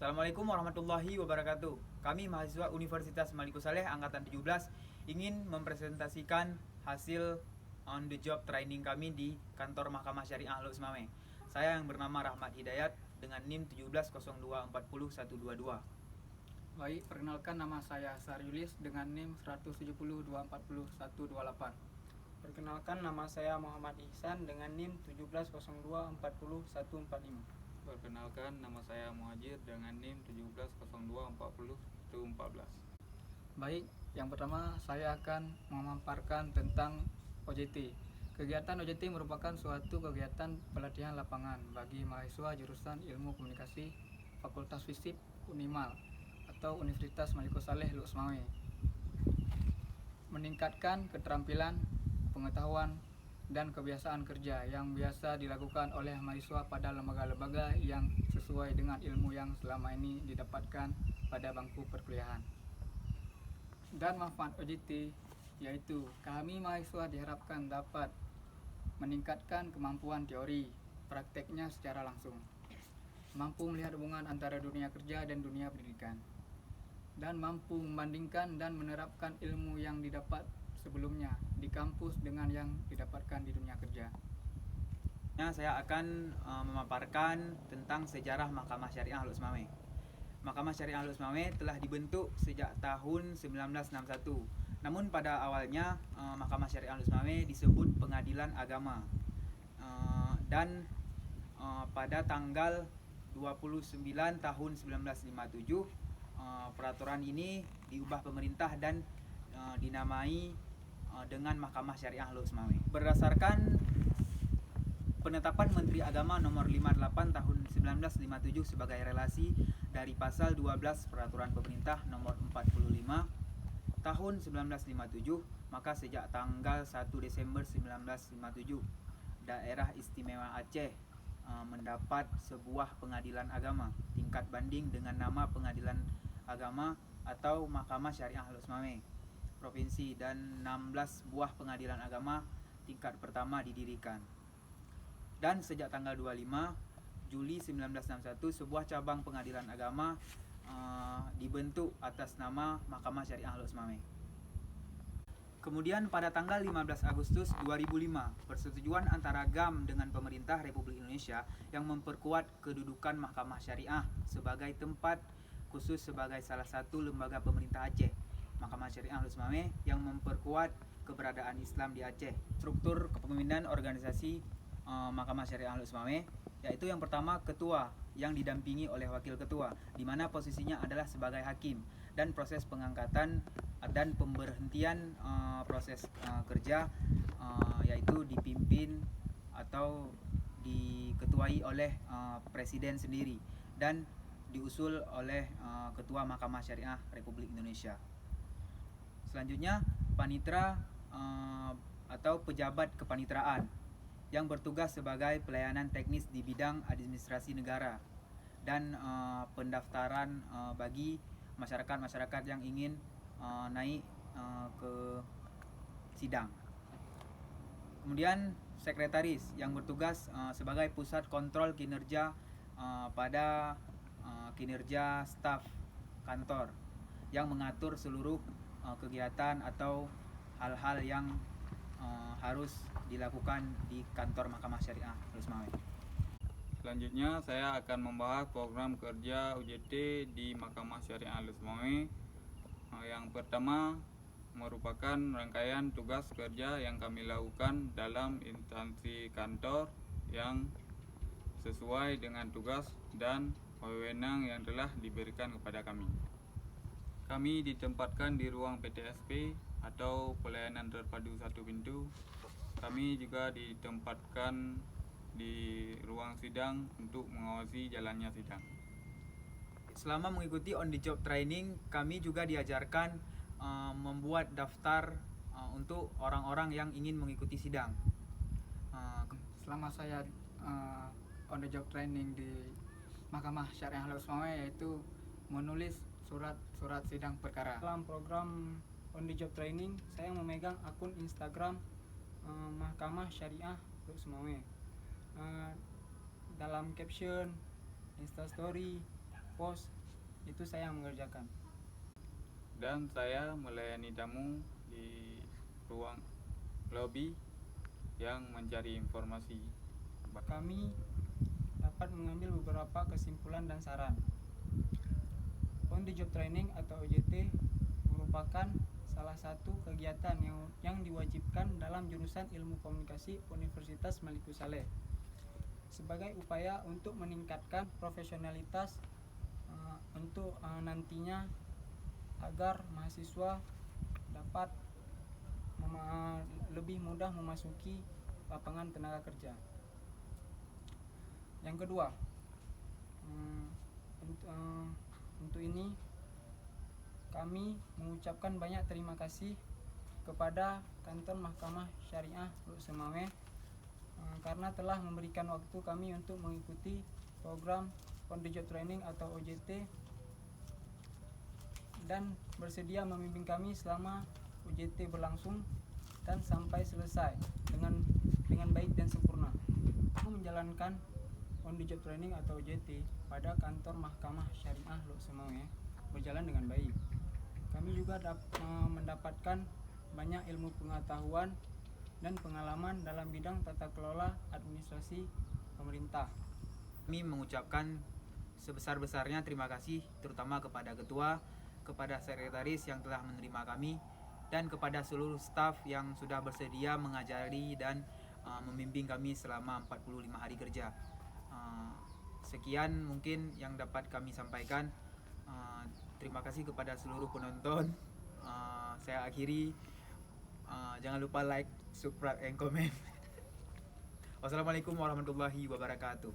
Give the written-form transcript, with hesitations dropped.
Assalamualaikum warahmatullahi wabarakatuh. Kami mahasiswa Universitas Maliku Saleh angkatan 17 ingin mempresentasikan hasil on the job training kami di kantor Mahkamah Syariah Al Utsmawiyah. Saya yang bernama Rahmat Hidayat dengan NIM 170240122. Baik, perkenalkan nama saya Saryulis dengan NIM 170240128. Perkenalkan nama saya Muhammad Ihsan dengan NIM 1702401445. Perkenalkan, nama saya Muhajir dengan NIM 17024014. Baik, yang pertama saya akan memaparkan tentang OJT. Kegiatan OJT merupakan suatu kegiatan pelatihan lapangan bagi mahasiswa jurusan Ilmu Komunikasi Fakultas FISIP Unimal atau Universitas Maliku Saleh Al Utsmawiyah. Meningkatkan keterampilan, pengetahuan, dan kebiasaan kerja yang biasa dilakukan oleh mahasiswa pada lembaga-lembaga yang sesuai dengan ilmu yang selama ini didapatkan pada bangku perkuliahan. Dan manfaat OJT yaitu kami mahasiswa diharapkan dapat meningkatkan kemampuan teori prakteknya secara langsung, mampu melihat hubungan antara dunia kerja dan dunia pendidikan, dan mampu membandingkan dan menerapkan ilmu yang didapat sebelumnya di kampus dengan yang didapatkan di dunia kerja. Saya akan memaparkan tentang sejarah Mahkamah Syariah Al Utsmawiyah. Mahkamah Syariah Al Utsmawiyah telah dibentuk sejak tahun 1961. Namun pada awalnya Mahkamah Syariah Al Utsmawiyah disebut Pengadilan Agama. Dan pada tanggal 29 tahun 1957 peraturan ini diubah pemerintah dan dinamai dengan Mahkamah Syariah Al Utsmawiyah. Berdasarkan penetapan Menteri Agama nomor 58 tahun 1957 sebagai relasi dari pasal 12 peraturan pemerintah nomor 45 tahun 1957, maka sejak tanggal 1 Desember 1957 Daerah Istimewa Aceh mendapat sebuah pengadilan agama tingkat banding dengan nama Pengadilan Agama atau Mahkamah Syariah Al Utsmawiyah provinsi, dan 16 buah pengadilan agama tingkat pertama didirikan. Dan sejak tanggal 25 Juli 1961 sebuah cabang pengadilan agama dibentuk atas nama Mahkamah Syariah Al Utsmawiyah. Kemudian pada tanggal 15 Agustus 2005, persetujuan antara GAM dengan pemerintah Republik Indonesia yang memperkuat kedudukan Mahkamah Syariah sebagai tempat khusus sebagai salah satu lembaga pemerintah Aceh. Mahkamah Syariah Al Utsmawiyah yang memperkuat keberadaan Islam di Aceh. Struktur kepemimpinan organisasi Mahkamah Syariah Al Utsmawiyah yaitu yang pertama ketua yang didampingi oleh wakil ketua, di mana posisinya adalah sebagai hakim, dan proses pengangkatan dan pemberhentian proses kerja yaitu dipimpin atau diketuai oleh presiden sendiri dan diusul oleh ketua Mahkamah Syariah Republik Indonesia. Selanjutnya panitra atau pejabat kepanitraan yang bertugas sebagai pelayanan teknis di bidang administrasi negara dan pendaftaran bagi masyarakat yang ingin naik ke sidang. Kemudian sekretaris yang bertugas sebagai pusat kontrol kinerja pada kinerja staf kantor yang mengatur seluruh kegiatan atau hal-hal yang harus dilakukan di kantor Mahkamah Syariah Al Utsmawiyah. Selanjutnya saya akan membahas program kerja UJT di Mahkamah Syariah Al Utsmawiyah. Yang pertama merupakan rangkaian tugas kerja yang kami lakukan dalam instansi kantor yang sesuai dengan tugas dan wewenang yang telah diberikan kepada kami. Kami ditempatkan di ruang PTSP atau pelayanan terpadu satu pintu. Kami juga ditempatkan di ruang sidang untuk mengawasi jalannya sidang. Selama mengikuti on the job training, kami juga diajarkan membuat daftar untuk orang-orang yang ingin mengikuti sidang. Selama saya on the job training di Mahkamah Syariah Al Utsmawiyah yaitu menulis surat sidang perkara. Dalam program on the job training, saya memegang akun Instagram Mahkamah Syariah Al Utsmawiyah. Dalam caption, Instastory, pos, itu saya yang mengerjakan. Dan saya melayani tamu di ruang lobby yang mencari informasi. Kami dapat mengambil beberapa kesimpulan dan saran. On the job training atau OJT merupakan salah satu kegiatan yang diwajibkan dalam jurusan Ilmu Komunikasi Universitas Maliku Saleh sebagai upaya untuk meningkatkan profesionalitas untuk nantinya agar mahasiswa dapat lebih mudah memasuki lapangan tenaga kerja. Yang kedua, untuk ini kami mengucapkan banyak terima kasih kepada Kantor Mahkamah Syariah Luk Semawe karena telah memberikan waktu kami untuk mengikuti program On the Job Training atau OJT dan bersedia membimbing kami selama OJT berlangsung dan sampai selesai dengan baik dan sempurna. Aku menjalankan On the Job Training atau OJT pada Kantor Mahkamah Syariah Luk Semawe berjalan dengan baik. Kami juga mendapatkan banyak ilmu pengetahuan dan pengalaman dalam bidang tata kelola administrasi pemerintah. Kami mengucapkan sebesar-besarnya terima kasih terutama kepada ketua, kepada sekretaris yang telah menerima kami, dan kepada seluruh staf yang sudah bersedia mengajari dan membimbing kami selama 45 hari kerja. Sekian mungkin yang dapat kami sampaikan. Terima kasih kepada seluruh penonton. Saya akhiri. Jangan lupa like, subscribe, and comment. Wassalamualaikum warahmatullahi wabarakatuh.